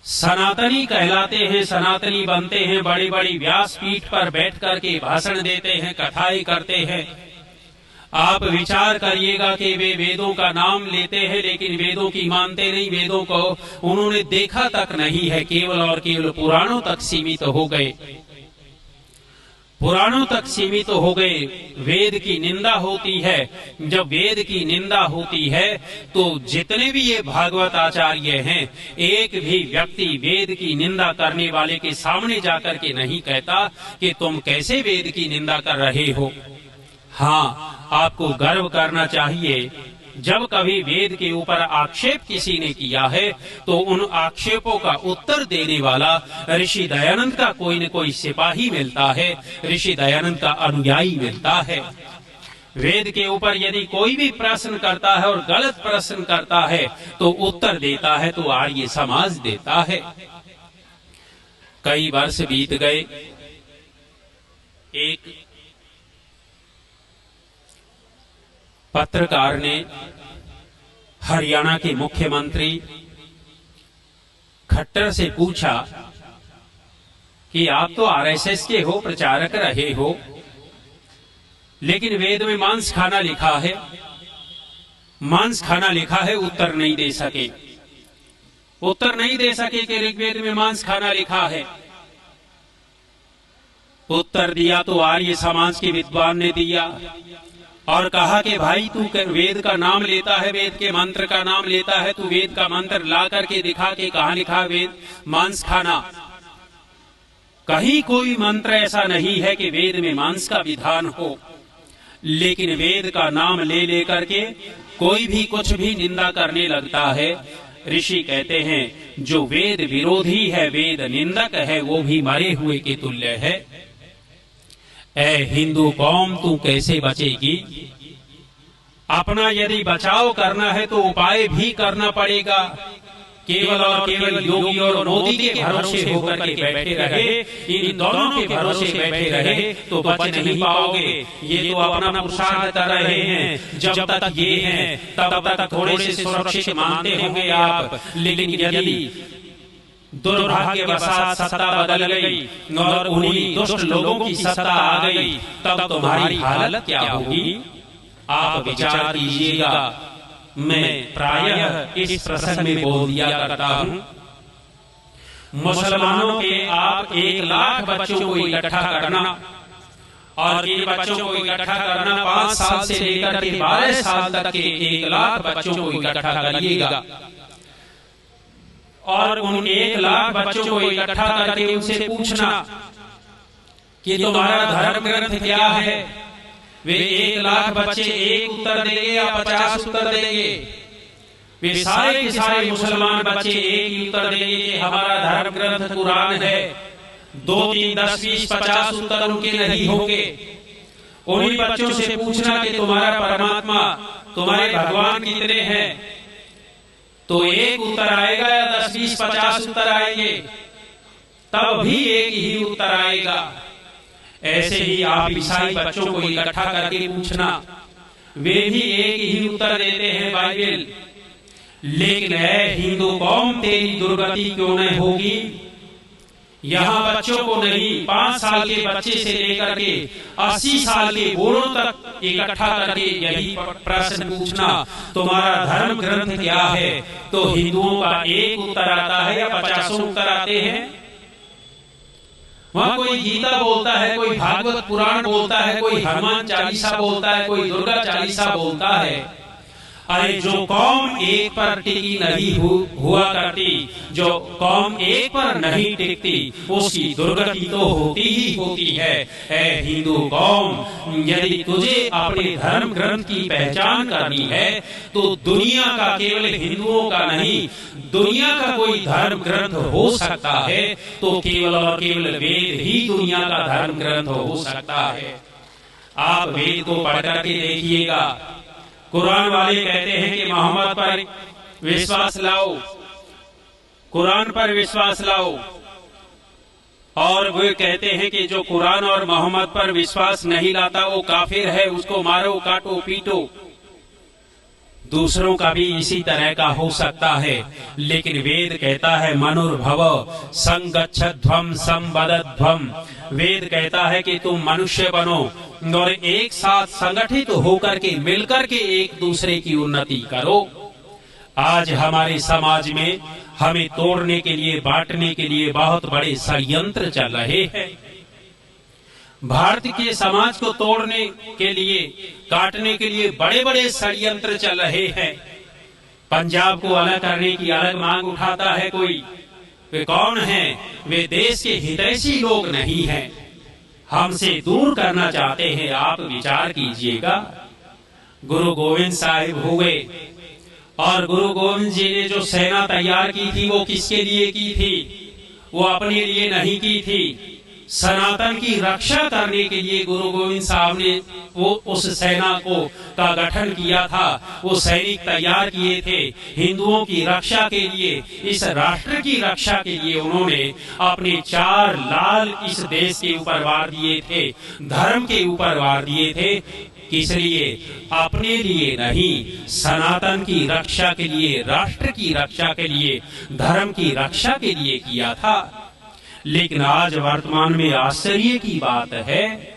सनातनी कहलाते हैं, सनातनी बनते हैं, बड़ी बड़ी व्यासपीठ पर बैठ करके भाषण देते हैं, कथाएं करते हैं। आप विचार करिएगा कि वे वेदों का नाम लेते हैं लेकिन वेदों की मानते नहीं, वेदों को उन्होंने देखा तक नहीं है, केवल और केवल पुराणों तक सीमित हो गए, पुराणों तक सीमित हो गए। वेद की निंदा होती है। जब वेद की निंदा होती है तो जितने भी ये भागवत आचार्य हैं, एक भी व्यक्ति वेद की निंदा करने वाले के सामने जाकर के नहीं कहता कि तुम कैसे वेद की निंदा कर रहे हो। हाँ, आपको गर्व करना चाहिए। जब कभी वेद के ऊपर आक्षेप किसी ने किया है तो उन आक्षेपों का उत्तर देने वाला ऋषि दयानंद का कोई न कोई सिपाही मिलता है, ऋषि दयानंद का अनुयायी मिलता है। वेद के ऊपर यदि कोई भी प्रश्न करता है और गलत प्रश्न करता है तो उत्तर देता है तो आर्य समाज देता है। कई वर्ष बीत गए। एक पत्रकार ने हरियाणा के मुख्यमंत्री खट्टर से पूछा कि आप तो आरएसएस के हो, प्रचारक रहे हो, लेकिन वेद में मांस खाना लिखा है, मांस खाना लिखा है, उत्तर नहीं दे सके। उत्तर नहीं दे सके कि ऋग्वेद में मांस खाना लिखा है। उत्तर दिया तो आर्य समाज के विद्वान ने दिया और कहा कि भाई तू वेद का नाम लेता है, वेद के मंत्र का नाम लेता है, तू वेद का मंत्र ला करके दिखा के कहां लिखा वेद मांस खाना। कहीं कोई मंत्र ऐसा नहीं है कि वेद में मांस का विधान हो, लेकिन वेद का नाम ले लेकर के कोई भी कुछ भी निंदा करने लगता है। ऋषि कहते हैं जो वेद विरोधी है, वेद निंदक है, वो भी मरे हुए के तुल्य है। ऐ हिंदू कौम तू कैसे बचेगी? अपना यदि बचाव करना है तो उपाय भी करना पड़ेगा। केवल और केवल योगी और मोदी के भरोसे होकर के बैठे रहे, इन दोनों के भरोसे बैठे रहे तो बच नहीं पाओगे। ये तो अपना पुरुषार्थ कर रहे हैं। जब तक ये हैं तब तक थोड़े से सुरक्षित मानते होंगे आप, लेकिन यदि दुर्भाग्यवशात सत्ता बदल गई और उन्हीं दुष्ट लोगों की सत्ता आ गई, तब तुम्हारी हालत क्या होगी? आप विचार कीजिएगा। मैं प्रायः इस प्रसंग में बोल दिया करता हूँ, मुसलमानों के आप 1 लाख बच्चों को इकट्ठा करना और इन बच्चों को इकट्ठा करना 5 साल से लेकर के 12 साल तक के 1 लाख बच्चों को इकट्ठा करिएगा और उन 1 लाख बच्चों को इकट्ठा करके उनसे पूछना कि तुम्हारा धर्म ग्रंथ क्या है, वे 1,00,000 बच्चे एक उत्तर देंगे या 50 उत्तर देंगे? वे सारे के सारे मुसलमान बच्चे एक ही उत्तर देंगे कि हमारा धर्म ग्रंथ कुरान है। 2, 3, 10, 20, 50 उत्तर उनके नहीं होंगे। उन्हीं बच्चों से पूछना कि तुम्हारा परमात्मा, तुम्हारे भगवान कितने हैं, तो एक उत्तर आएगा या 10, 20, 50 उत्तर आएंगे? तब भी एक ही उत्तर आएगा। ऐसे ही आप ईसाई बच्चों को इकट्ठा करके पूछना, वे भी एक ही उत्तर देते हैं, बाइबल। लेकिन ऐ हिंदू कौम, तेरी दुर्गति क्यों न होगी? यहाँ बच्चों को नहीं, 5 साल के बच्चे से लेकर के 80 साल के बूढ़ों तक इकट्ठा करके यही प्रश्न पूछना, तुम्हारा धर्म ग्रंथ क्या है? तो हिंदुओं का एक उत्तर आता है या 50 उत्तर आते हैं? वहां कोई गीता बोलता है, कोई भागवत पुराण बोलता है, कोई हनुमान चालीसा बोलता है, कोई दुर्गा चालीसा बोलता है। अरे जो कौम एक पर टिकी नहीं हुआ करती, जो कौम एक पर नहीं टिकती, उसकी दुर्गति तो होती ही होती है। ऐ हिंदू कौम, यदि तुझे अपने धर्म ग्रंथ की पहचान करनी है तो दुनिया का, केवल हिंदुओं का नहीं, दुनिया का कोई धर्म ग्रंथ हो सकता है तो केवल और केवल वेद ही दुनिया का धर्म ग्रंथ हो सकता है। आप वेद को पढ़ करके देखिएगा। कुरान वाले कहते हैं कि मोहम्मद पर विश्वास लाओ, कुरान पर विश्वास लाओ, और वे कहते हैं कि जो कुरान और मोहम्मद पर विश्वास नहीं लाता वो काफिर है, उसको मारो, काटो, पीटो। दूसरों का भी इसी तरह का हो सकता है, लेकिन वेद कहता है मनुर्भव संगच्छध्वम संवदध्वम। वेद कहता है कि तुम मनुष्य बनो और एक साथ संगठित होकर के, मिलकर के एक दूसरे की उन्नति करो। आज हमारे समाज में हमें तोड़ने के लिए, बांटने के लिए बहुत बड़े षड्यंत्र चल रहे हैं। भारत के समाज को तोड़ने के लिए, काटने के लिए बड़े बड़े षड्यंत्र चल रहे हैं। पंजाब को अलग करने की अलग मांग उठाता है कोई। वे कौन हैं? वे देश के हितैषी लोग नहीं हैं, हमसे दूर करना चाहते हैं। आप विचार कीजिएगा, गुरु गोविंद साहिब हुए, और गुरु गोविंद जी ने जो सेना तैयार की थी वो किसके लिए की थी? वो अपने लिए नहीं की थी, सनातन की रक्षा करने के लिए गुरु गोविंद साहब ने वो उस सेना का गठन किया था। वो सैनिक तैयार किए थे हिंदुओं की रक्षा के लिए, इस राष्ट्र की रक्षा के लिए। उन्होंने अपने 4 लाल इस देश के ऊपर वार दिए थे, धर्म के ऊपर वार दिए थे। किस लिए? अपने लिए नहीं, सनातन की रक्षा के लिए, राष्ट्र की रक्षा के लिए, धर्म की रक्षा के लिए किया था। लेकिन आज वर्तमान में आश्चर्य की बात है,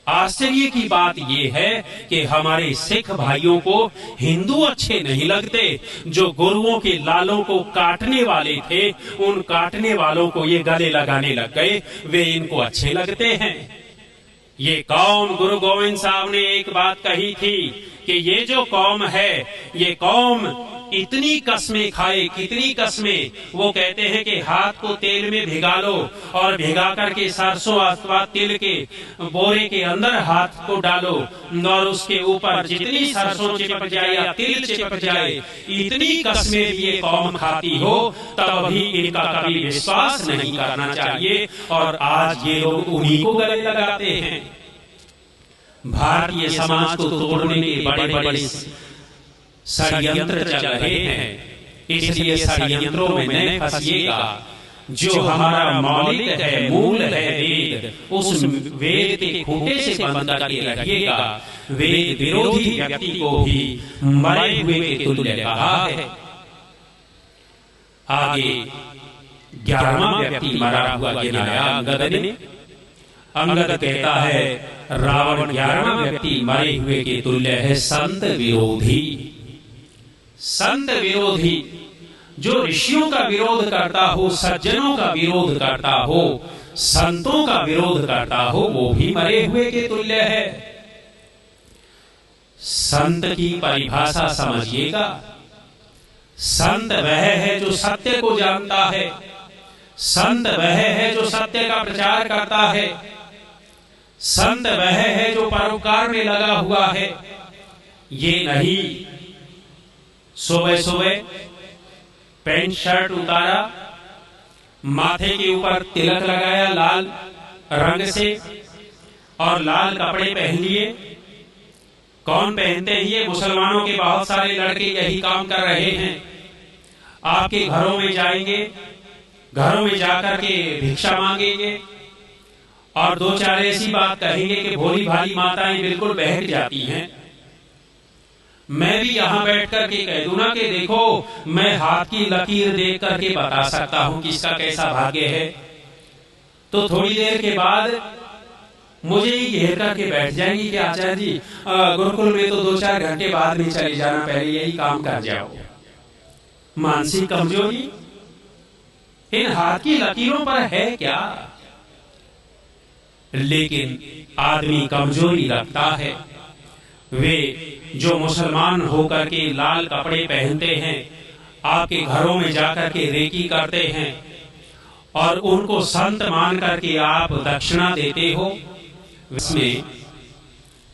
आश्चर्य की बात यह है कि हमारे सिख भाइयों को हिंदू अच्छे नहीं लगते। जो गुरुओं के लालों को काटने वाले थे, उन काटने वालों को ये गले लगाने लग गए, वे इनको अच्छे लगते हैं। ये कौम, गुरु गोविंद साहब ने एक बात कही थी कि ये जो कौम है, ये कौम इतनी कस्में खाए, कितनी कस्में। वो कहते हैं कि हाथ को तेल में भिगा लो और भिगा करके सरसों अथवा तिल के बोरे के अंदर हाथ को डालो, और उसके ऊपर जितनी सरसों चिपक जाए या तिल चिपक जाए, इतनी कस्में भी ये कौम खाती हो, तब भी इनका कभी विश्वास नहीं करना चाहिए। और आज ये लोग उन्हीं को गले लगाते हैं। भारतीय समाज को तोड़ने के बड़े बड़े षड्यंत्र चल रहे हैं, इसलिए षड्यंत्रों में न फंसिएगा। जो हमारा मौलिक है, मूल है वेद, उस वेद के खूंटे से बंद करके रखिएगा। वेद विरोधी व्यक्ति को भी मरे हुए के तुल्य कहा है। आगे 11वां व्यक्ति मरा हुआ गिनाया अंगद ने। अंगद कहता है रावण 11वां व्यक्ति मरे हुए के तुल्य है, संत विरोधी। संत विरोधी, जो ऋषियों का विरोध करता हो, सज्जनों का विरोध करता हो, संतों का विरोध करता हो, वो भी मरे हुए के तुल्य है। संत की परिभाषा समझिएगा। संत वह है जो सत्य को जानता है, संत वह है जो सत्य का प्रचार करता है, संत वह है जो परोपकार में लगा हुआ है, ये नहीं सुबह सुबह पैंट शर्ट उतारा, माथे के ऊपर तिलक लगाया लाल रंग से और लाल कपड़े पहन लिए। कौन पहनते हैं ये? मुसलमानों के बहुत सारे लड़के यही काम कर रहे हैं। आपके घरों में जाएंगे, घरों में जाकर के भिक्षा मांगेंगे और दो चार ऐसी बात कहेंगे कि भोली भाली माताएं बिल्कुल बहक जाती हैं। मैं भी यहां बैठ करके कह दूं ना कि देखो, मैं हाथ की लकीर देख करके बता सकता हूं कि इसका कैसा भाग्य है, तो थोड़ी देर के बाद मुझे ही घेर करके बैठ जाएंगी कि आचार्य जी गुरुकुल में तो 2-4 घंटे बाद में चले जाना, पहले यही काम कर जाओ। मानसिक कमजोरी इन हाथ की लकीरों पर है क्या? लेकिन आदमी कमजोरी रखता है। वे जो मुसलमान होकर के लाल कपड़े पहनते हैं, आपके घरों में जाकर के रेकी करते हैं और उनको संत मान करके आप दक्षिणा देते हो। इसमें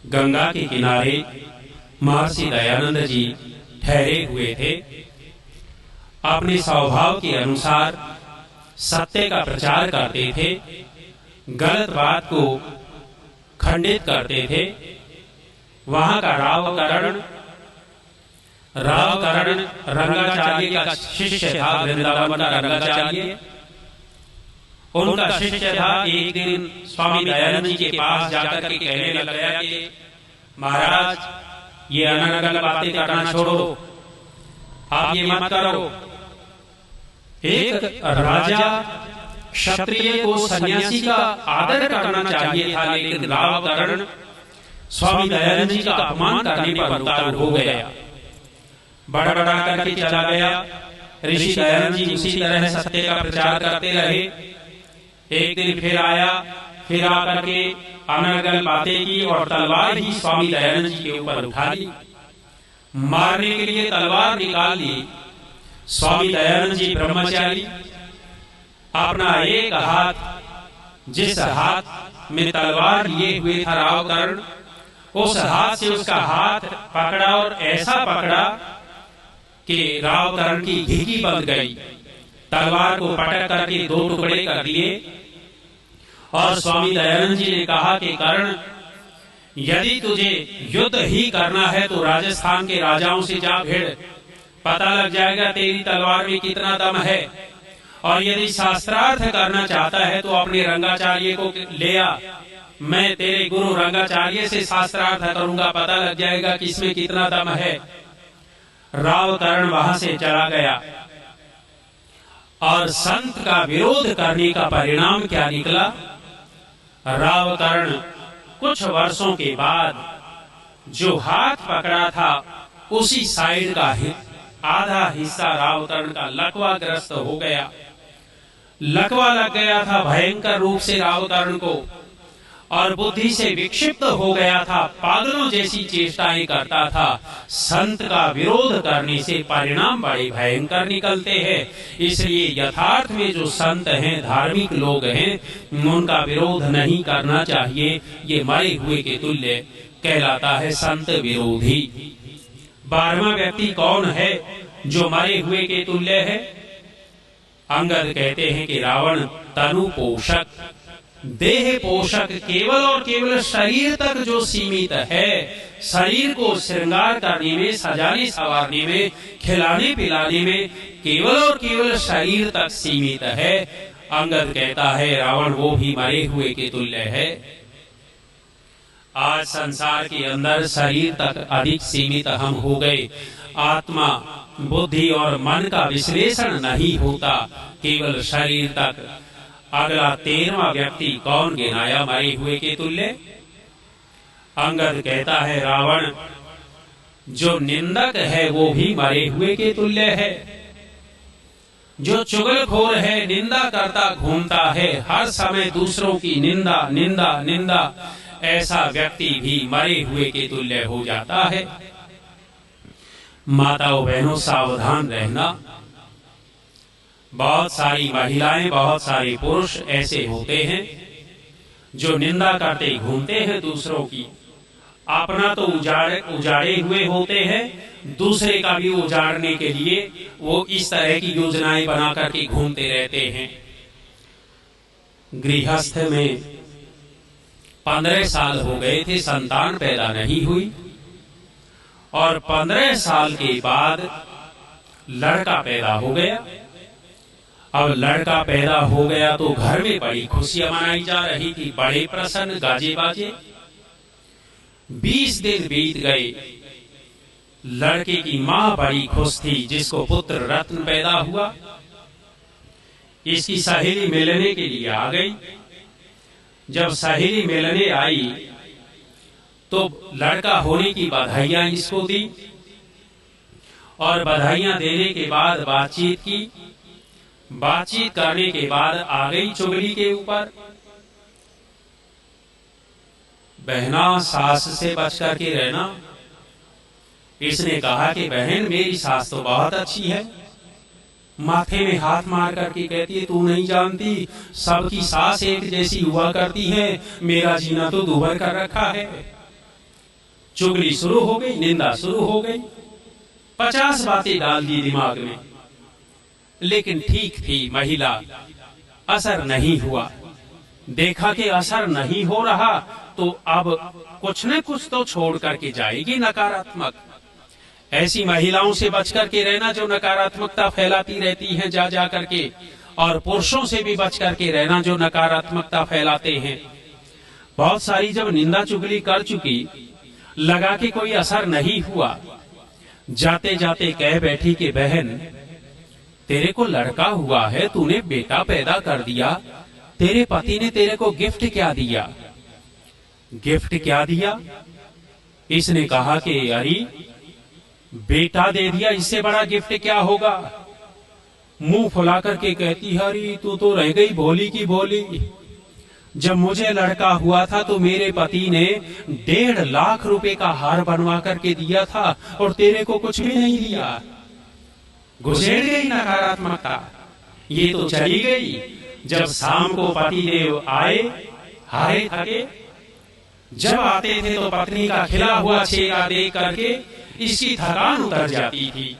गंगा के किनारे महर्षि दयानंद जी ठहरे हुए थे। अपने स्वभाव के अनुसार सत्य का प्रचार करते थे, गलत बात को खंडित करते थे। वहां का रावकरण रंगाचार्य का शिष्य था, वृंदावन का रंगाचार्य उनका शिष्य था। एक दिन स्वामी दयानंद जी के पास जाकर के कहने लग गया कि महाराज, ये अनर्गल बातें करना छोड़ो, आप ये मत करो। एक राजा क्षत्रिय को सन्यासी का आदर करना चाहिए था, लेकिन रावकरण स्वामी दयानंद जी का अपमान करने पर उतारू हो गया, बड़ा करके चला गया। ऋषि दयानंद जी उसी तरह सत्य का प्रचार करते रहे। एक दिन फिर आया, फिर आकर के अनर्गल बातें की और तलवार ही स्वामी दयानंद जी के ऊपर उठा ली। मारने के लिए तलवार निकाल ली। स्वामी दयानंद जी ब्रह्मचारी, अपना एक हाथ, जिस हाथ में तलवार लिए हुए था रावकर्ण, उस हाथ से उसका हाथ पकड़ा और ऐसा पकड़ा कि रावकर्ण की घिघी बंध गई। तलवार को पटक करके 2 टुकड़े कर दिए और स्वामी दयानंद जी ने कहा कि कर्ण, यदि तुझे युद्ध ही करना है तो राजस्थान के राजाओं से जा भिड़, पता लग जाएगा तेरी तलवार में कितना दम है। और यदि शास्त्रार्थ करना चाहता है तो अपने रंगाचार्य को ले आ, मैं तेरे गुरु रंगाचार्य से शास्त्रार्थ करूंगा, पता लग जाएगा कि इसमें कितना दम है। रावकर्ण वहां से चला गया और संत का विरोध करने का परिणाम क्या निकला? रावकर्ण कुछ वर्षों के बाद जो हाथ पकड़ा था उसी साइड का आधा हिस्सा रावकर्ण का लकवाग्रस्त हो गया। लकवा लग गया था भयंकर रूप से रावकर्ण को और बुद्धि से विक्षिप्त हो गया था, पागलों जैसी चेष्टाएं करता था। संत का विरोध करने से परिणाम बड़े भयंकर निकलते हैं। इसलिए यथार्थ में जो संत हैं, धार्मिक लोग हैं, उनका विरोध नहीं करना चाहिए। ये मरे हुए के तुल्य कहलाता है संत विरोधी। 12वां व्यक्ति कौन है जो मरे हुए के तुल्य है? अंगद कहते हैं कि रावण तनु पोषक, देह पोषक, केवल और केवल शरीर तक जो सीमित है, शरीर को श्रृंगार करने में, सजाने संवारने में, खिलाने पिलाने में केवल और केवल शरीर तक सीमित है। अंगद कहता है रावण वो भी मरे हुए के तुल्य है। आज संसार के अंदर शरीर तक अधिक सीमित हम हो गए। आत्मा, बुद्धि और मन का विश्लेषण नहीं होता, केवल शरीर तक। अगला 13वां व्यक्ति कौन गिनाया मरे हुए के तुल्य? अंगद कहता है रावण जो निंदक है वो भी मरे हुए के तुल्य है। जो चुगलखोर है, निंदा करता घूमता है, हर समय दूसरों की निंदा निंदा निंदा, ऐसा व्यक्ति भी मरे हुए के तुल्य हो जाता है। माताओं बहनों, सावधान रहना। बहुत सारी महिलाएं, बहुत सारे पुरुष ऐसे होते हैं जो निंदा करते घूमते हैं दूसरों की, अपना तो उजाड़े हुए होते हैं, दूसरे का भी उजाड़ने के लिए वो इस तरह की योजनाएं बना करके घूमते रहते हैं। गृहस्थ में 15 साल हो गए थे, संतान पैदा नहीं हुई, और 15 साल के बाद लड़का पैदा हो गया। अब लड़का पैदा हो गया तो घर में बड़ी खुशियां मनाई जा रही थी, बड़े प्रसन्न, गाजे बाजे। 20 दिन बीत गए, लड़के की मां बड़ी खुश थी, जिसको पुत्र रत्न पैदा हुआ। इसकी सहेली मिलने के लिए आ गई। जब सहेली मिलने आई तो लड़का होने की बधाइयां इसको दी, और बधाइयां देने के बाद बातचीत की। बातचीत करने के बाद आ गई चुगली के ऊपर। बहना, सास से बच करके रहना। इसने कहा कि बहन, मेरी सास तो बहुत अच्छी है। माथे में हाथ मार करके कहती है, तू नहीं जानती, सबकी सास एक जैसी हुआ करती है, मेरा जीना तो दूभर कर रखा है। चुगली शुरू हो गई, निंदा शुरू हो गई, 50 बातें डाल दी दिमाग में। लेकिन ठीक थी महिला, असर नहीं हुआ। देखा कि असर नहीं हो रहा तो अब कुछ न कुछ तो छोड़ करके जाएगी नकारात्मक। ऐसी महिलाओं से बच करके रहना जो नकारात्मकता फैलाती रहती हैं जा जा करके, और पुरुषों से भी बच करके रहना जो नकारात्मकता फैलाते हैं। बहुत सारी जब निंदा चुगली कर चुकी, लगा कि कोई असर नहीं हुआ, जाते जाते कह बैठी कि बहन, तेरे को लड़का हुआ है, तूने बेटा पैदा कर दिया, तेरे पति ने तेरे को गिफ्ट क्या दिया? गिफ्ट क्या दिया? इसने कहा कि अरे बेटा दे दिया, इससे बड़ा गिफ्ट क्या होगा? मुंह फुला करके कहती, अरे तू तो रह गई भोली की भोली। जब मुझे लड़का हुआ था तो मेरे पति ने 1.5 लाख रुपए का हार बनवा करके दिया था, और तेरे को कुछ भी नहीं दिया। घुसेड़ गई नकारात्मकता, ये तो चली गई। जब शाम को पति देव आए, हारे थके, जब आते थे तो पत्नी का खिला हुआ चेहरा देख करके इसकी थकान उतर जाती थी।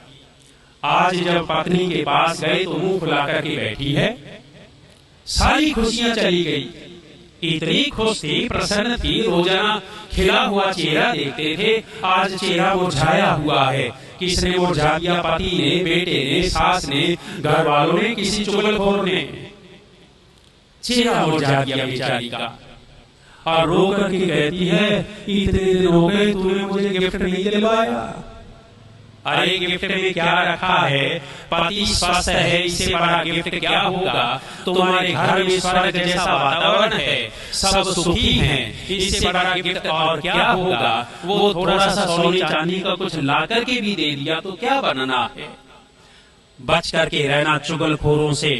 आज जब पत्नी के पास गए तो मुंह फुला करके बैठी है, सारी खुशियां चली गई। इतनी खुश थी, प्रसन्न थी, रोजाना खिला हुआ चेहरा देखते थे, आज चेहरा मुरझाया हुआ है। किसने मुरझा दिया? पति ने, बेटे ने, सास ने, घर वालों ने, किसी चुगलखोर ने। चेहरा मुरझा दिया बेचारी का, और रो करके कहती है, इतने दिन हो गए तूने मुझे गिफ्ट नहीं दिलवाया। अरे गिफ्ट में क्या रखा है? पति स्वस्थ है, इससे बड़ा गिफ्ट क्या होगा? तुम्हारे घर में स्वर्ग जैसा वातावरण है, सब सुखी हैं, इससे बड़ा गिफ्ट और क्या होगा? वो थोड़ा सा सोने चांदी का कुछ ला करके भी दे दिया तो क्या बनना है? बच करके रहना चुगलखोरों से।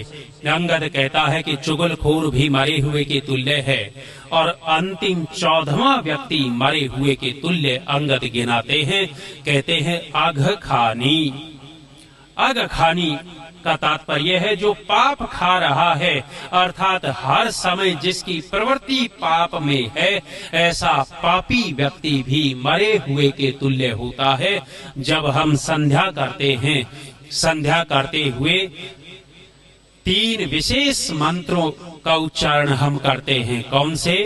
अंगद कहता है कि चुगलखोर भी मरे हुए के तुल्य है, और अंतिम 14वां व्यक्ति मरे हुए के तुल्य अंगद गिनाते हैं। कहते हैं अघ खानी। अघ खानी का तात्पर्य है जो पाप खा रहा है, अर्थात हर समय जिसकी प्रवृत्ति पाप में है, ऐसा पापी व्यक्ति भी मरे हुए के तुल्य होता है। जब हम संध्या करते हैं, संध्या करते हुए 3 विशेष मंत्रों का उच्चारण हम करते हैं। कौन से?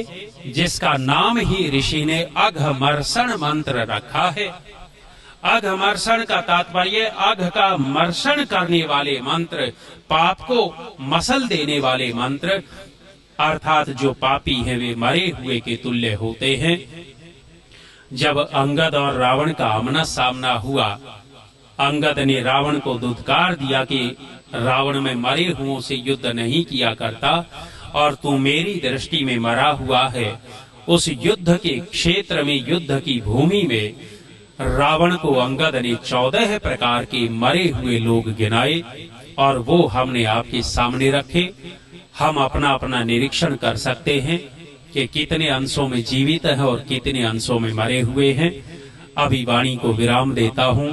जिसका नाम ही ऋषि ने अघमर्षण मंत्र रखा है। अघमर्षण का तात्पर्य अघ का मर्षण करने वाले मंत्र, पाप को मसल देने वाले मंत्र, अर्थात जो पापी है वे मरे हुए के तुल्य होते हैं। जब अंगद और रावण का आमना सामना हुआ, अंगद ने रावण को धुतकार दिया कि रावण में मरे हुओं से युद्ध नहीं किया करता, और तू मेरी दृष्टि में मरा हुआ है। उस युद्ध के क्षेत्र में, युद्ध की भूमि में रावण को अंगद ने 14 प्रकार के मरे हुए लोग गिनाए, और वो हमने आपके सामने रखे। हम अपना अपना निरीक्षण कर सकते हैं कि कितने अंशों में जीवित हैं और कितने अंशों में मरे हुए हैं। अभी वाणी को विराम देता हूँ।